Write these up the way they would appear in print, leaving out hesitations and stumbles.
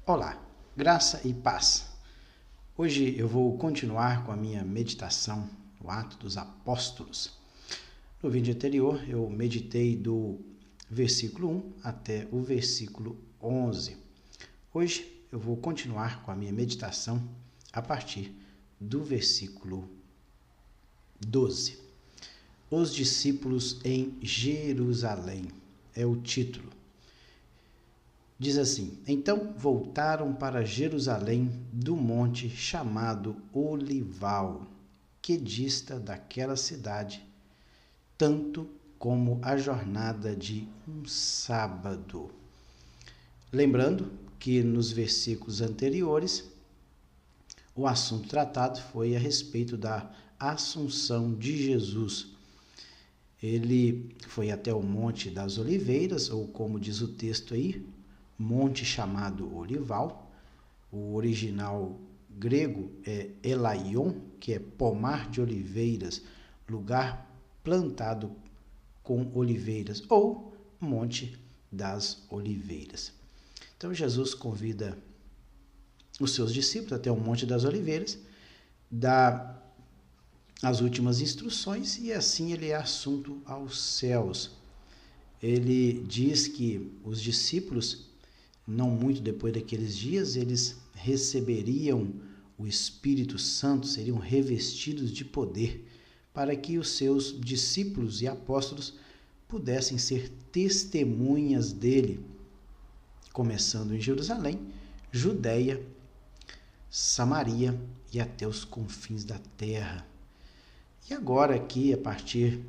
Olá, graça e paz. Hoje eu vou continuar com a minha meditação no Atos dos Apóstolos. No vídeo anterior eu meditei do versículo 1 até o versículo 11. Hoje eu vou continuar com a minha meditação a partir do versículo 12. Os discípulos em Jerusalém é o título. Diz assim: então voltaram para Jerusalém do monte chamado Olival, que dista daquela cidade, tanto como a jornada de um sábado. Lembrando que nos versículos anteriores, o assunto tratado foi a respeito da Assunção de Jesus. Ele foi até o Monte das Oliveiras, ou como diz o texto aí, monte chamado Olival. O original grego é Elaion, que é pomar de oliveiras, lugar plantado com oliveiras, ou Monte das Oliveiras. Então Jesus convida os seus discípulos até o Monte das Oliveiras, dá as últimas instruções e assim ele é assunto aos céus. Ele diz que os discípulos, não muito depois daqueles dias, eles receberiam o Espírito Santo, seriam revestidos de poder, para que os seus discípulos e apóstolos pudessem ser testemunhas dele, começando em Jerusalém, Judeia, Samaria e até os confins da terra. E agora aqui, a partir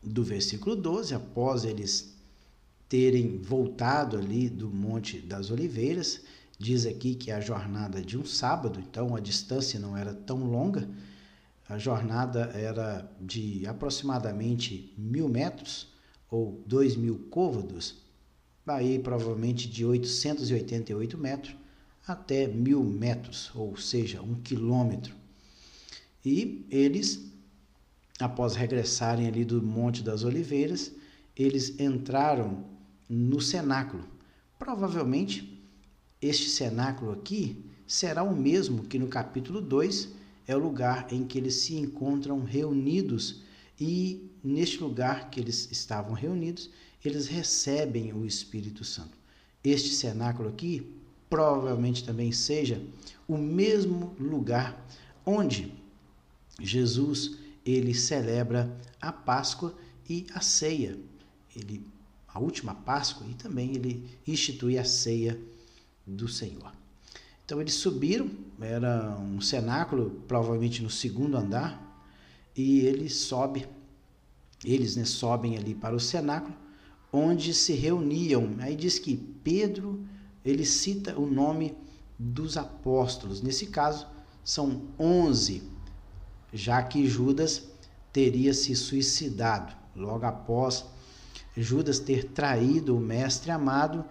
do versículo 12, após eles terem voltado ali do Monte das Oliveiras, diz aqui que é a jornada de um sábado, então a distância não era tão longa, a jornada era de aproximadamente 1.000 metros, ou 2.000 côvados, aí provavelmente de 888 metros até 1.000 metros, ou seja, 1 quilômetro. E eles, após regressarem ali do Monte das Oliveiras, eles entraram no cenáculo. Provavelmente, este cenáculo aqui será o mesmo que no capítulo 2, é o lugar em que eles se encontram reunidos, e neste lugar que eles estavam reunidos, eles recebem o Espírito Santo. Este cenáculo aqui provavelmente também seja o mesmo lugar onde Jesus ele celebra a Páscoa e a ceia. A última Páscoa, e também ele institui a ceia do Senhor. Então eles subiram, era um cenáculo, provavelmente no segundo andar, e eles sobem ali para o cenáculo, onde se reuniam. Aí diz que Pedro, ele cita o nome dos apóstolos, nesse caso são 11, já que Judas teria se suicidado. Logo após Judas ter traído o mestre amado,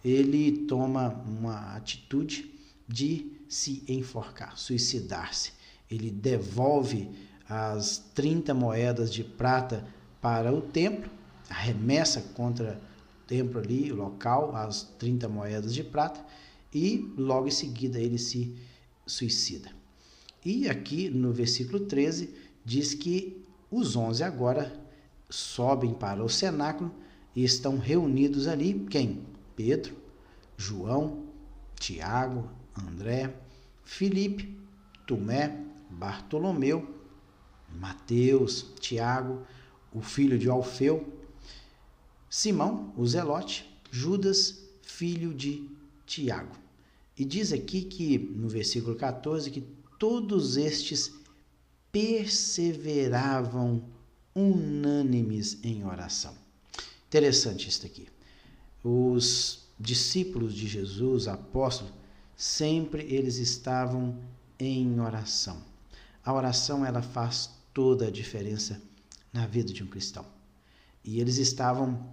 ele toma uma atitude de se enforcar, suicidar-se. Ele devolve as 30 moedas de prata para o templo, arremessa contra o templo ali, o local, as 30 moedas de prata, e logo em seguida ele se suicida. E aqui no versículo 13 diz que os 11 agora sobem para o cenáculo e estão reunidos ali, quem? Pedro, João, Tiago, André, Filipe, Tomé, Bartolomeu, Mateus, Tiago, o filho de Alfeu, Simão, o Zelote, Judas, filho de Tiago. E diz aqui que, no versículo 14, que todos estes perseveravam unânimes em oração. Interessante isso aqui. Os discípulos de Jesus, apóstolos, sempre eles estavam em oração. A oração, ela faz toda a diferença na vida de um cristão. E eles estavam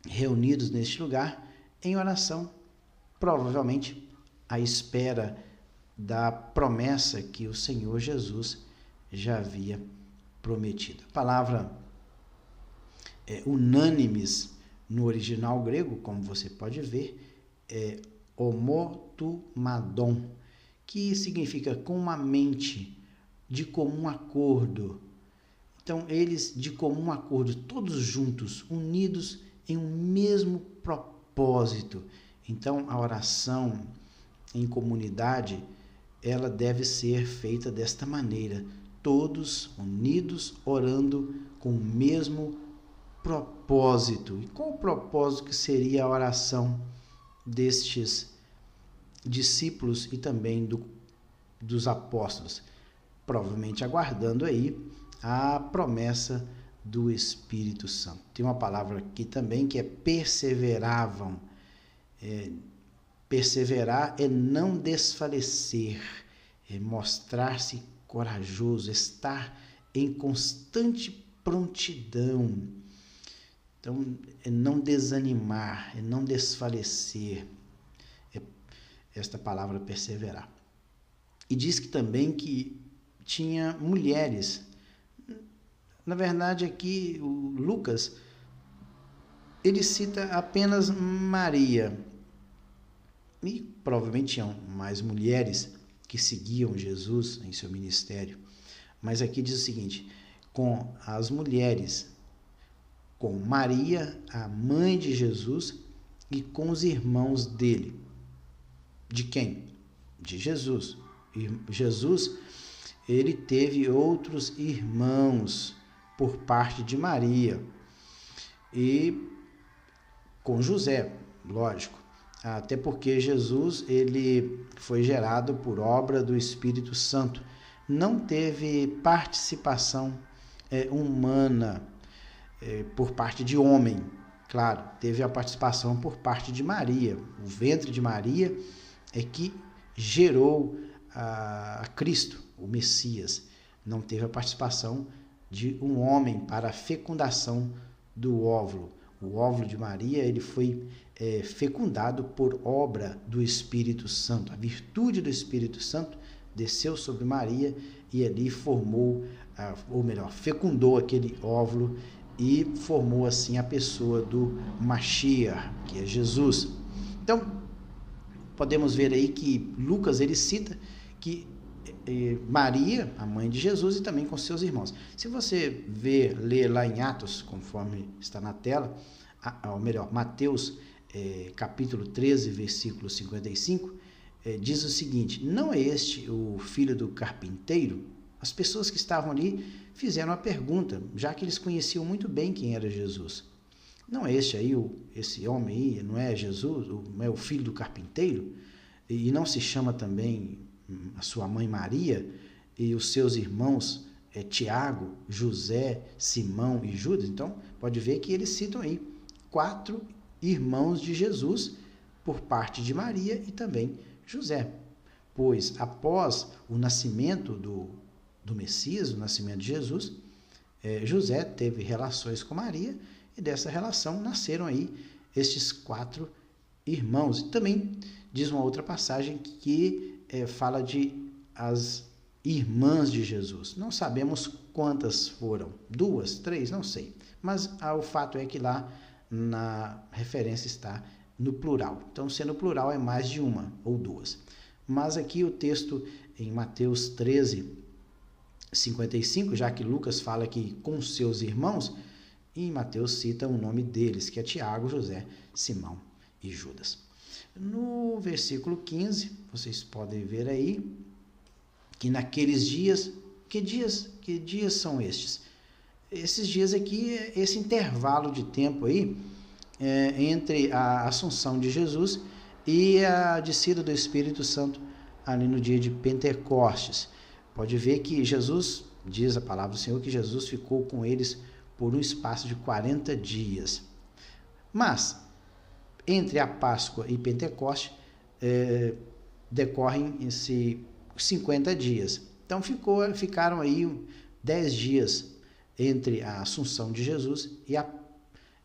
reunidos neste lugar em oração, provavelmente à espera da promessa que o Senhor Jesus já havia prometido. A palavra unânimes no original grego, como você pode ver, homotumadon, que significa com uma mente, de comum acordo. Então, eles de comum acordo, todos juntos, unidos em um mesmo propósito. Então, a oração em comunidade, ela deve ser feita desta maneira, todos unidos, orando com o mesmo propósito. E qual o propósito que seria a oração destes discípulos e também dos apóstolos? Provavelmente aguardando aí a promessa do Espírito Santo. Tem uma palavra aqui também que é perseveravam. Perseverar é não desfalecer, é mostrar-se corajoso, estar em constante prontidão. Então, é não desanimar, é não desfalecer. É esta palavra perseverar. E diz que também que tinha mulheres. Na verdade, aqui o Lucas, ele cita apenas Maria. E provavelmente tinham mais mulheres que seguiam Jesus em seu ministério. Mas aqui diz o seguinte, com as mulheres, com Maria, a mãe de Jesus, e com os irmãos dele. De quem? De Jesus. E Jesus, ele teve outros irmãos por parte de Maria. E com José, lógico. Até porque Jesus, ele foi gerado por obra do Espírito Santo. Não teve participação humana por parte de homem. Claro, teve a participação por parte de Maria. O ventre de Maria é que gerou a Cristo, o Messias. Não teve a participação de um homem para a fecundação do óvulo. O óvulo de Maria, ele foi fecundado por obra do Espírito Santo. A virtude do Espírito Santo desceu sobre Maria e ali formou, ou melhor, fecundou aquele óvulo e formou assim a pessoa do Mashiach, que é Jesus. Então, podemos ver aí que Lucas, ele cita que Maria, a mãe de Jesus, e também com seus irmãos. Se você ler lá em Atos, conforme está na tela, ou melhor, Mateus capítulo 13, versículo 55, diz o seguinte: não é este o filho do carpinteiro? As pessoas que estavam ali fizeram a pergunta, já que eles conheciam muito bem quem era Jesus. Não é este aí, esse homem aí, não é Jesus, não é o filho do carpinteiro? E não se chama também a sua mãe Maria e os seus irmãos Tiago, José, Simão e Judas? Então, pode ver que eles citam aí 4 irmãos de Jesus por parte de Maria e também José. Pois após o nascimento do Messias, o nascimento de Jesus, José teve relações com Maria e dessa relação nasceram aí estes 4 irmãos. E também diz uma outra passagem que fala de as irmãs de Jesus. Não sabemos quantas foram, 2, 3, não sei. Mas o fato é que lá na referência está no plural. Então, sendo plural é mais de uma ou 2. Mas aqui o texto em Mateus 13, 55, já que Lucas fala que com seus irmãos, e Mateus cita o nome deles, que é Tiago, José, Simão e Judas. No versículo 15, vocês podem ver aí que naqueles dias, que dias são estes? Esses dias aqui, esse intervalo de tempo aí, entre a assunção de Jesus e a descida do Espírito Santo ali no dia de Pentecostes. Pode ver que Jesus, diz a palavra do Senhor, que Jesus ficou com eles por um espaço de 40 dias. Mas, entre a Páscoa e Pentecostes, decorrem esses 50 dias. Então, ficaram aí 10 dias entre a assunção de Jesus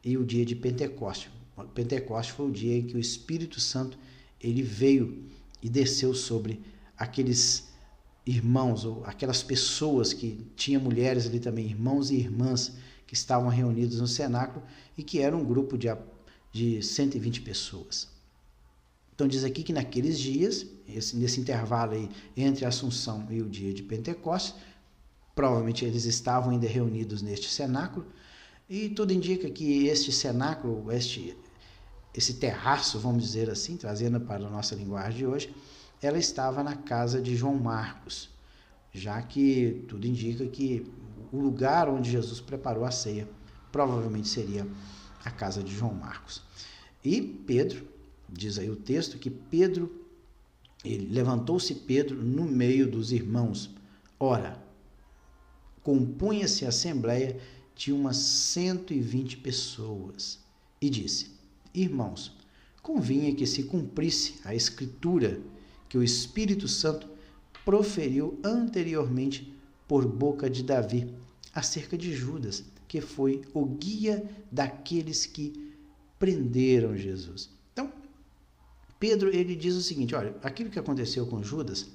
e o dia de Pentecostes. Pentecostes foi o dia em que o Espírito Santo ele veio e desceu sobre aqueles irmãos, ou aquelas pessoas que tinham mulheres ali também, irmãos e irmãs, que estavam reunidos no cenáculo e que era um grupo de 120 pessoas. Então diz aqui que naqueles dias, nesse intervalo aí entre a Assunção e o dia de Pentecostes, provavelmente eles estavam ainda reunidos neste cenáculo, e tudo indica que este cenáculo, esse terraço, vamos dizer assim, trazendo para a nossa linguagem de hoje, ela estava na casa de João Marcos, já que tudo indica que o lugar onde Jesus preparou a ceia provavelmente seria a casa de João Marcos. E Pedro, diz aí o texto, que levantou-se Pedro no meio dos irmãos. Ora, compunha-se a assembleia de umas 120 pessoas, e disse: Irmãos, convinha que se cumprisse a escritura que o Espírito Santo proferiu anteriormente por boca de Davi acerca de Judas, que foi o guia daqueles que prenderam Jesus. Então, Pedro, ele diz o seguinte: olha, aquilo que aconteceu com Judas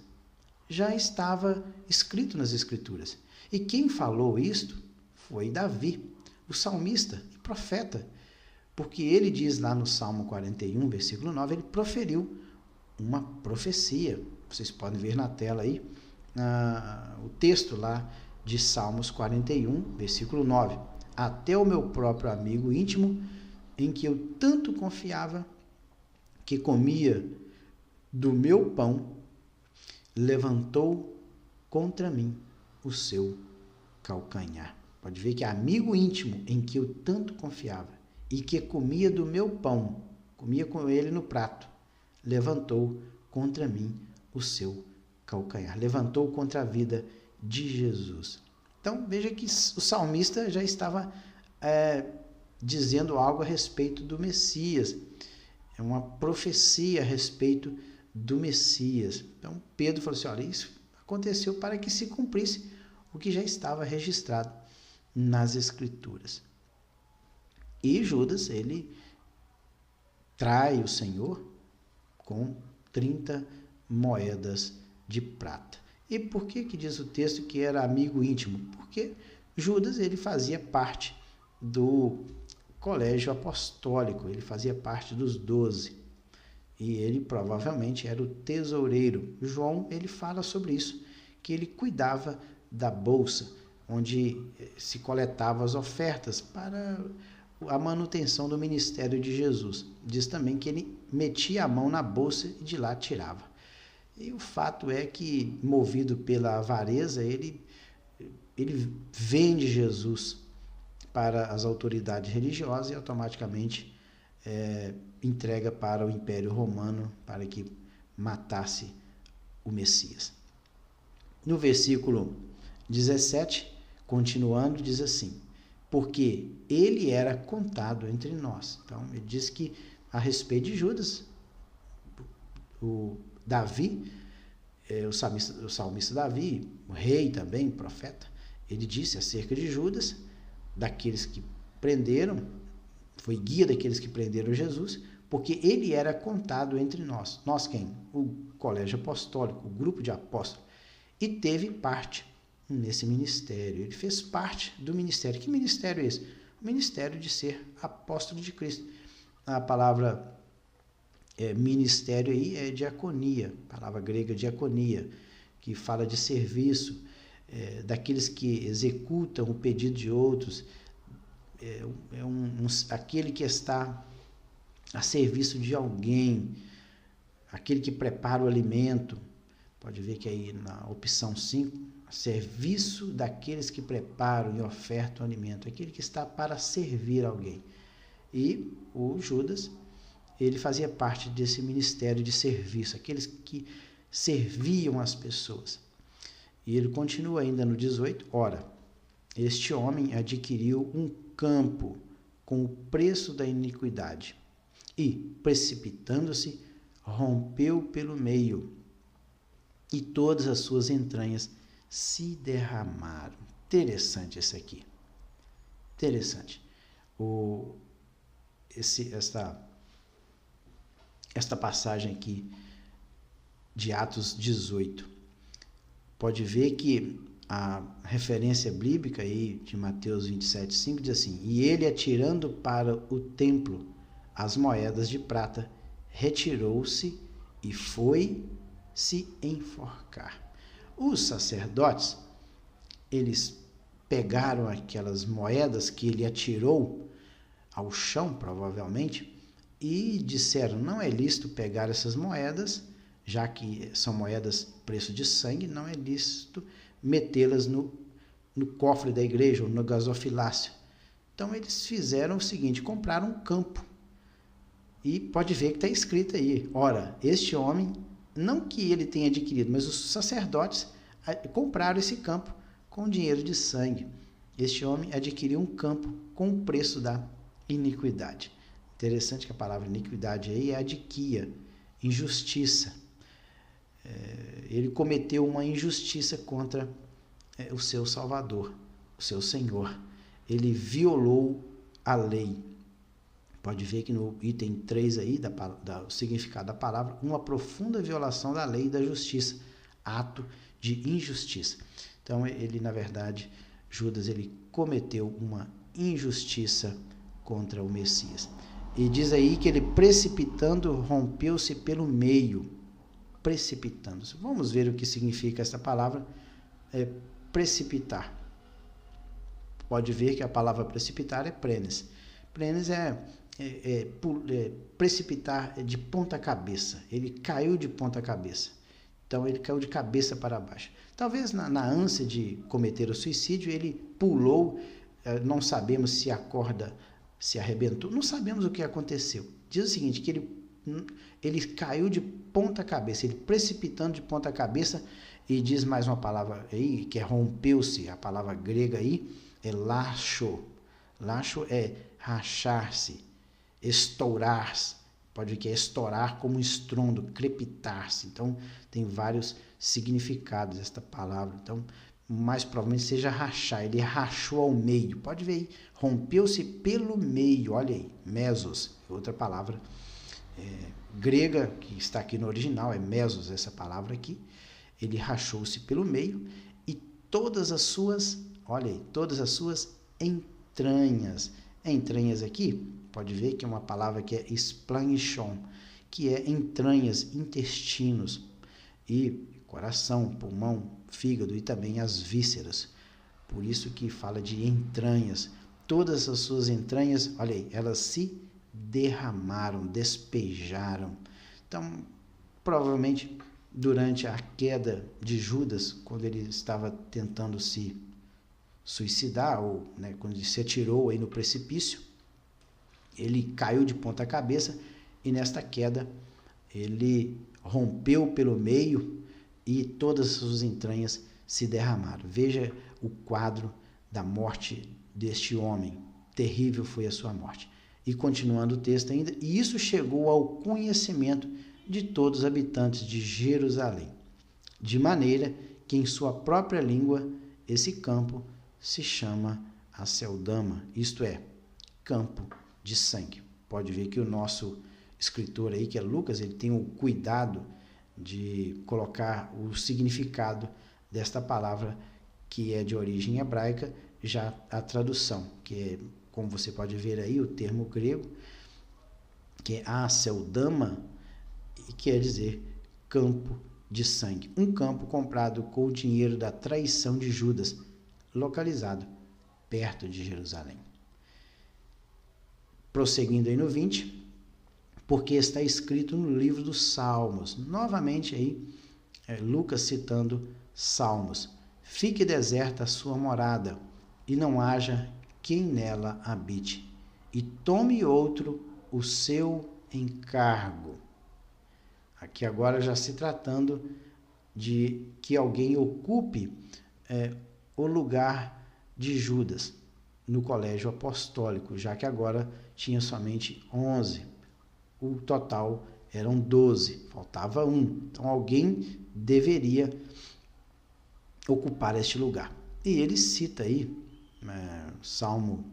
já estava escrito nas Escrituras. E quem falou isto foi Davi, o salmista e profeta, porque ele diz lá no Salmo 41, versículo 9, ele proferiu uma profecia. Vocês podem ver na tela aí o texto lá de Salmos 41, versículo 9. Até o meu próprio amigo íntimo, em que eu tanto confiava, que comia do meu pão, levantou contra mim o seu calcanhar. Pode ver que amigo íntimo em que eu tanto confiava e que comia do meu pão, comia com ele no prato, levantou contra mim o seu calcanhar. Levantou contra a vida de Jesus. Então, veja que o salmista já estava dizendo algo a respeito do Messias. É uma profecia a respeito do Messias. Então, Pedro falou assim, olha, isso aconteceu para que se cumprisse o que já estava registrado nas Escrituras. E Judas, ele trai o Senhor com 30 moedas de prata. E por que diz o texto que era amigo íntimo? Porque Judas, ele fazia parte do colégio apostólico, ele fazia parte dos 12. E ele provavelmente era o tesoureiro. João, ele fala sobre isso, que ele cuidava da bolsa, onde se coletavam as ofertas para a manutenção do ministério de Jesus. Diz também que ele metia a mão na bolsa e de lá tirava. E o fato é que, movido pela avareza, ele vende Jesus para as autoridades religiosas e automaticamente entrega para o Império Romano para que matasse o Messias. No versículo 17, continuando, diz assim, porque ele era contado entre nós. Então, ele diz que a respeito de Judas, o Davi, o salmista Davi, o rei também, o profeta, ele disse acerca de Judas, daqueles que prenderam, foi guia daqueles que prenderam Jesus, porque ele era contado entre nós. Nós quem? O colégio apostólico, o grupo de apóstolos, e teve parte nesse ministério. Ele fez parte do ministério. Que ministério é esse? O ministério de ser apóstolo de Cristo. A palavra ministério aí é diaconia, palavra grega diaconia, que fala de serviço, daqueles que executam o pedido de outros, aquele que está a serviço de alguém, aquele que prepara o alimento. Pode ver que aí na opção 5, serviço daqueles que preparam e ofertam o alimento, aquele que está para servir alguém. E o Judas, ele fazia parte desse ministério de serviço, aqueles que serviam as pessoas. E ele continua ainda no 18, ora, este homem adquiriu um campo com o preço da iniquidade e, precipitando-se, rompeu pelo meio e todas as suas entranhas se derramaram. Interessante esse aqui. Interessante. Esta passagem aqui de Atos 18. Pode ver que a referência bíblica aí de Mateus 27:5 diz assim, e ele atirando para o templo as moedas de prata, retirou-se e foi se enforcar. Os sacerdotes, eles pegaram aquelas moedas que ele atirou ao chão, provavelmente, e disseram, não é lícito pegar essas moedas, já que são moedas preço de sangue, não é lícito metê-las no cofre da igreja, ou no gasofilácio. Então eles fizeram o seguinte, compraram um campo. E pode ver que está escrito aí, ora, este homem, não que ele tenha adquirido, mas os sacerdotes compraram esse campo com dinheiro de sangue. Este homem adquiriu um campo com o preço da iniquidade. Interessante que a palavra iniquidade aí é adquia, injustiça. Ele cometeu uma injustiça contra o seu Salvador, o seu Senhor. Ele violou a lei. Pode ver que no item 3 aí, o significado da palavra, uma profunda violação da lei e da justiça, ato de injustiça. Então, ele, na verdade, Judas, ele cometeu uma injustiça contra o Messias. E diz aí que ele, precipitando, rompeu-se pelo meio. Precipitando-se. Vamos ver o que significa essa palavra, precipitar. Pode ver que a palavra precipitar é prenes. Prenes é precipitar de ponta cabeça. Ele caiu de ponta cabeça. Então, ele caiu de cabeça para baixo. Talvez na ânsia de cometer o suicídio, ele pulou, não sabemos se a corda se arrebentou, não sabemos o que aconteceu. Diz o seguinte, que ele caiu de ponta cabeça, ele precipitando de ponta cabeça, e diz mais uma palavra aí, que é rompeu-se, a palavra grega aí, é lacho. Lacho é rachar-se, estourar-se, pode ver que é estourar como um estrondo, crepitar-se. Então, tem vários significados esta palavra. Então, mais provavelmente seja rachar. Ele rachou ao meio. Pode ver aí, rompeu-se pelo meio. Olha aí, mesos, outra palavra grega, que está aqui no original, é mesos essa palavra aqui. Ele rachou-se pelo meio e todas as suas, olha aí, todas as suas entranhas. Entranhas aqui, pode ver que é uma palavra que é splanchon, que é entranhas, intestinos, e coração, pulmão, fígado e também as vísceras. Por isso que fala de entranhas. Todas as suas entranhas, olha aí, elas se derramaram, despejaram. Então, provavelmente, durante a queda de Judas, quando ele estava tentando se suicidar, ou quando ele se atirou aí no precipício, ele caiu de ponta cabeça e nesta queda ele rompeu pelo meio e todas as suas entranhas se derramaram. Veja o quadro da morte deste homem. Terrível foi a sua morte. E continuando o texto ainda, e isso chegou ao conhecimento de todos os habitantes de Jerusalém, de maneira que em sua própria língua esse campo se chama Aceldama, isto é, campo de sangue. Pode ver que o nosso escritor aí, que é Lucas, ele tem o cuidado de colocar o significado desta palavra que é de origem hebraica, já a tradução, que é, como você pode ver aí, o termo grego, que é Aceldama, e quer dizer campo de sangue. Um campo comprado com o dinheiro da traição de Judas, localizado perto de Jerusalém. Prosseguindo aí no 20, porque está escrito no livro dos Salmos, novamente aí, Lucas citando Salmos, fique deserta a sua morada, e não haja quem nela habite, e tome outro o seu encargo. Aqui agora já se tratando de que alguém ocupe o lugar de Judas no colégio apostólico, já que agora tinha somente 11. O total eram 12, faltava um. Então alguém deveria ocupar este lugar. E ele cita aí, Salmo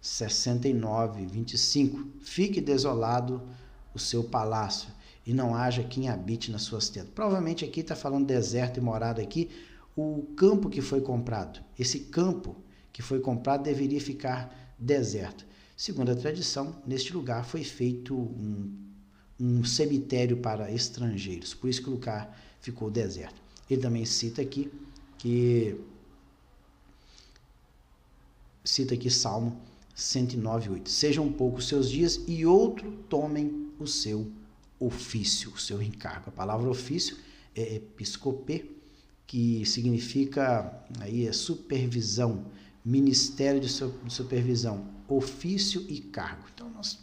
69, 25, fique desolado o seu palácio, e não haja quem habite nas suas tendas. Provavelmente aqui está falando deserto e morada aqui, o campo que foi comprado. Esse campo que foi comprado deveria ficar deserto. Segundo a tradição, neste lugar foi feito um cemitério para estrangeiros. Por isso que o lugar ficou deserto. Ele também cita aqui Salmo 109:8. Sejam poucos seus dias e outro tomem o seu ofício, o seu encargo. A palavra ofício é episcopê, que significa aí supervisão, ministério de supervisão, ofício e cargo. Então nós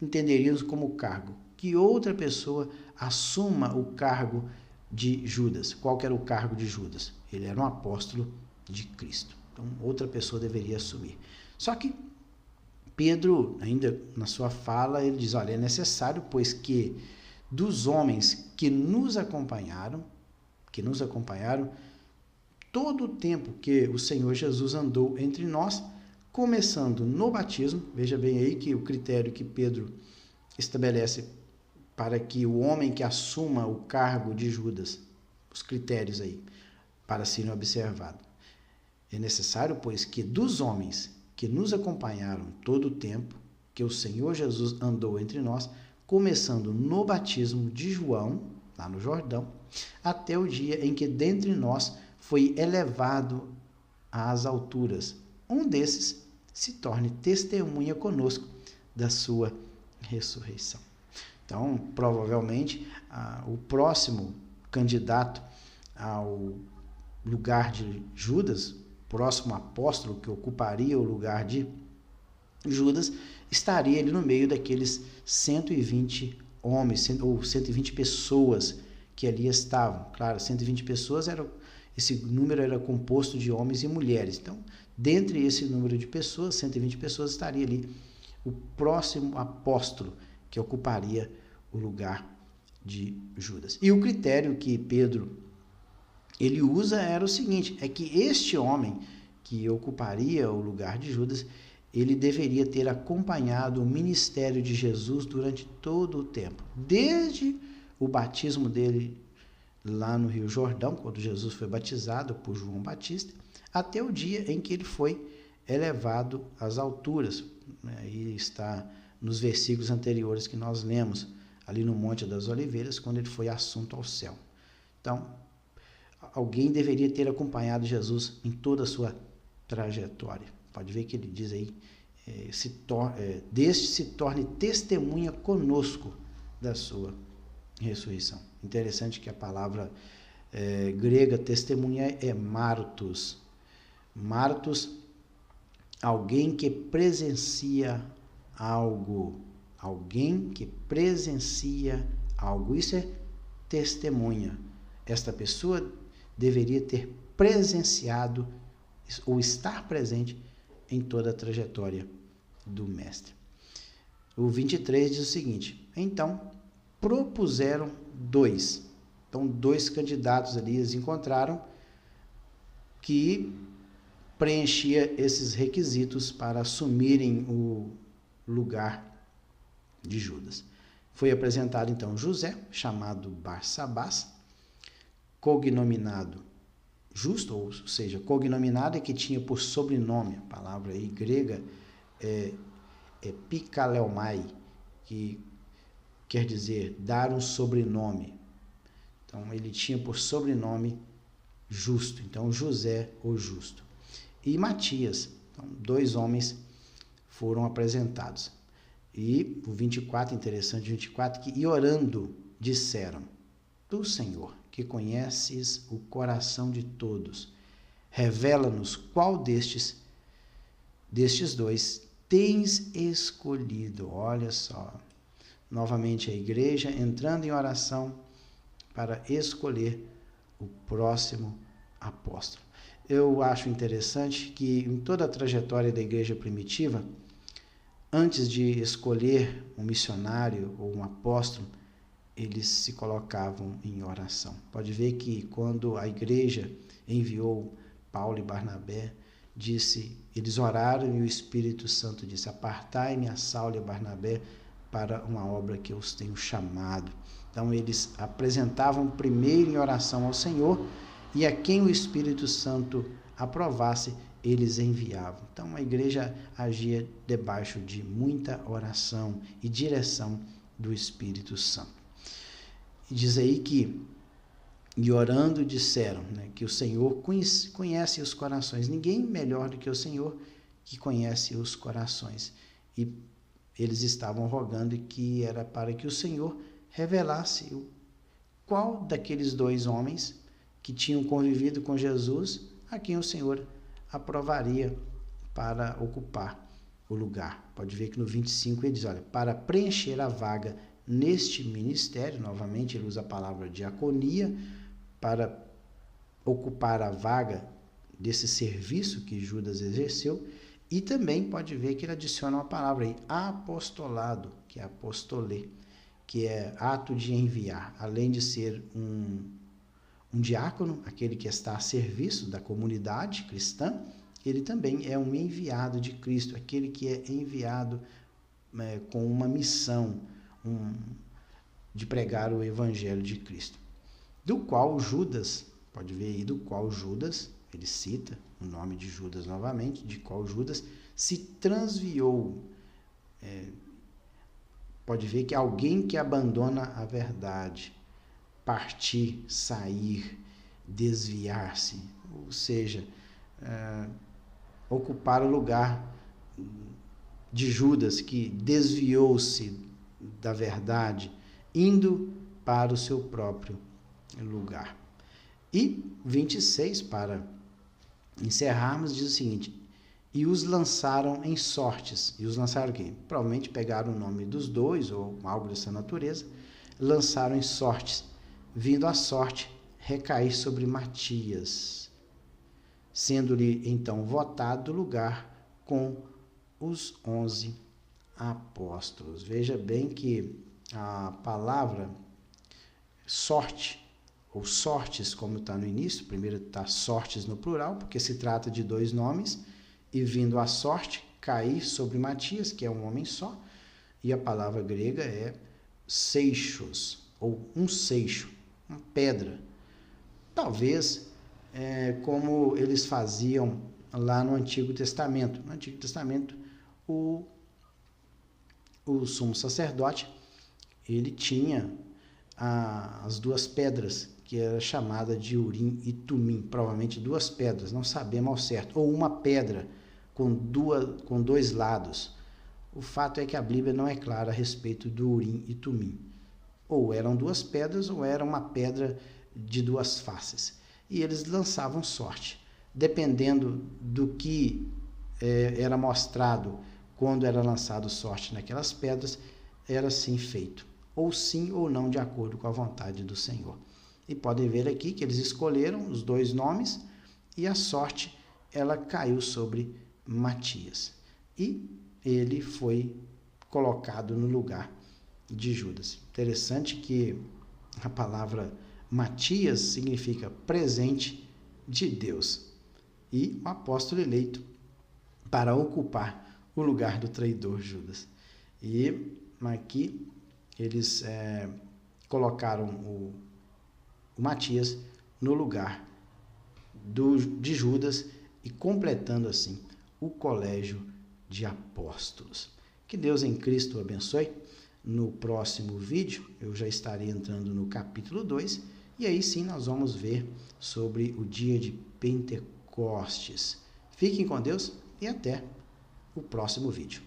entenderíamos como cargo que outra pessoa assuma o cargo de Judas. Qual que era o cargo de Judas? Ele era um apóstolo de Cristo. Então outra pessoa deveria assumir. Só que Pedro, ainda na sua fala, ele diz, olha, é necessário, pois que dos homens que nos acompanharam, todo o tempo que o Senhor Jesus andou entre nós, começando no batismo, veja bem aí que o critério que Pedro estabelece para que o homem que assuma o cargo de Judas, os critérios aí, para serem observados. É necessário, pois, que dos homens que nos acompanharam todo o tempo que o Senhor Jesus andou entre nós, começando no batismo de João, lá no Jordão, até o dia em que dentre nós foi elevado às alturas. Um desses se torne testemunha conosco da sua ressurreição. Então, provavelmente, o próximo candidato ao lugar de Judas, próximo apóstolo que ocuparia o lugar de Judas, estaria ali no meio daqueles 120 homens, ou 120 pessoas que ali estavam. Claro, 120 pessoas, esse número era composto de homens e mulheres. Então, dentre esse número de pessoas, 120 pessoas, estaria ali o próximo apóstolo que ocuparia o lugar de Judas. E o critério que Pedro ele usa era o seguinte, é que este homem que ocuparia o lugar de Judas, ele deveria ter acompanhado o ministério de Jesus durante todo o tempo, desde o batismo dele lá no Rio Jordão, quando Jesus foi batizado por João Batista, até o dia em que ele foi elevado às alturas. Aí está nos versículos anteriores que nós lemos, ali no Monte das Oliveiras, quando ele foi assunto ao céu. Então, alguém deveria ter acompanhado Jesus em toda a sua trajetória. Pode ver que ele diz aí, deste se torne testemunha conosco da sua ressurreição. Interessante que a palavra grega testemunha é martos. Martos, alguém que presencia algo. Alguém que presencia algo. Isso é testemunha. Esta pessoa deveria ter presenciado ou estar presente em toda a trajetória do mestre. O 23 diz o seguinte, então propuseram dois. Então, dois candidatos ali eles encontraram que preenchia esses requisitos para assumirem o lugar de Judas. Foi apresentado então José, chamado Barsabás, cognominado Justo, ou seja, cognominado é que tinha por sobrenome, a palavra aí grega é pikaleomai, que quer dizer dar um sobrenome. Então, ele tinha por sobrenome Justo, então José o Justo. E Matias, então, dois homens foram apresentados. E o 24, interessante, 24, que e orando disseram, Tu, Senhor, que conheces o coração de todos, revela-nos qual destes dois tens escolhido. Olha só, novamente a igreja entrando em oração para escolher o próximo apóstolo. Eu acho interessante que em toda a trajetória da igreja primitiva, antes de escolher um missionário ou um apóstolo, eles se colocavam em oração. Pode ver que quando a igreja enviou Paulo e Barnabé, eles oraram e o Espírito Santo disse, apartai-me a Saulo e a Barnabé para uma obra que eu os tenho chamado. Então eles apresentavam primeiro em oração ao Senhor e a quem o Espírito Santo aprovasse, eles enviavam. Então a igreja agia debaixo de muita oração e direção do Espírito Santo. E diz aí que, e orando disseram, né, que o Senhor conhece os corações. Ninguém melhor do que o Senhor que conhece os corações. E eles estavam rogando que era para que o Senhor revelasse qual daqueles dois homens que tinham convivido com Jesus, a quem o Senhor aprovaria para ocupar o lugar. Pode ver que no 25 ele diz, olha, para preencher a vaga neste ministério, novamente ele usa a palavra diaconia, para ocupar a vaga desse serviço que Judas exerceu, e também pode ver que ele adiciona uma palavra aí, apostolado, que é apostolê, que é ato de enviar, além de ser um diácono, aquele que está a serviço da comunidade cristã, ele também é um enviado de Cristo, aquele que é enviado com uma missão de pregar o evangelho de Cristo. Do qual Judas, pode ver aí, do qual Judas, ele cita o nome de Judas novamente, de qual Judas se transviou. Pode ver que alguém que abandona a verdade, partir, sair, desviar-se, ou seja, ocupar o lugar de Judas, que desviou-se da verdade, indo para o seu próprio lugar. E 26, para encerrarmos, diz o seguinte, e os lançaram em sortes. E os lançaram o quê? Provavelmente pegaram o nome dos dois, ou algo dessa natureza, lançaram em sortes, vindo a sorte recair sobre Matias, sendo-lhe então votado lugar com os 11 apóstolos. Veja bem que a palavra sorte, ou sortes, como está no início, primeiro está sortes no plural, porque se trata de dois nomes, e vindo a sorte, cair sobre Matias, que é um homem só, e a palavra grega é seixos, ou um seixo, uma pedra. Talvez como eles faziam lá no Antigo Testamento. No Antigo Testamento, o sumo sacerdote, ele tinha as duas pedras, que era chamada de Urim e Tumim, provavelmente duas pedras, não sabemos ao certo, ou uma pedra com dois lados. O fato é que a Bíblia não é clara a respeito do Urim e Tumim. Ou eram duas pedras, ou era uma pedra de duas faces. E eles lançavam sorte. Dependendo do que era mostrado quando era lançado sorte naquelas pedras, era assim feito. Ou sim ou não, de acordo com a vontade do Senhor. E podem ver aqui que eles escolheram os dois nomes e a sorte, ela caiu sobre Matias. E ele foi colocado no lugar de Judas. Interessante que a palavra Matias significa presente de Deus. E o apóstolo eleito para ocupar o lugar do traidor Judas. E aqui eles colocaram o Matias no lugar de Judas e completando assim o colégio de apóstolos. Que Deus em Cristo abençoe. No próximo vídeo eu já estarei entrando no capítulo 2 e aí sim nós vamos ver sobre o dia de Pentecostes. Fiquem com Deus e até o próximo vídeo.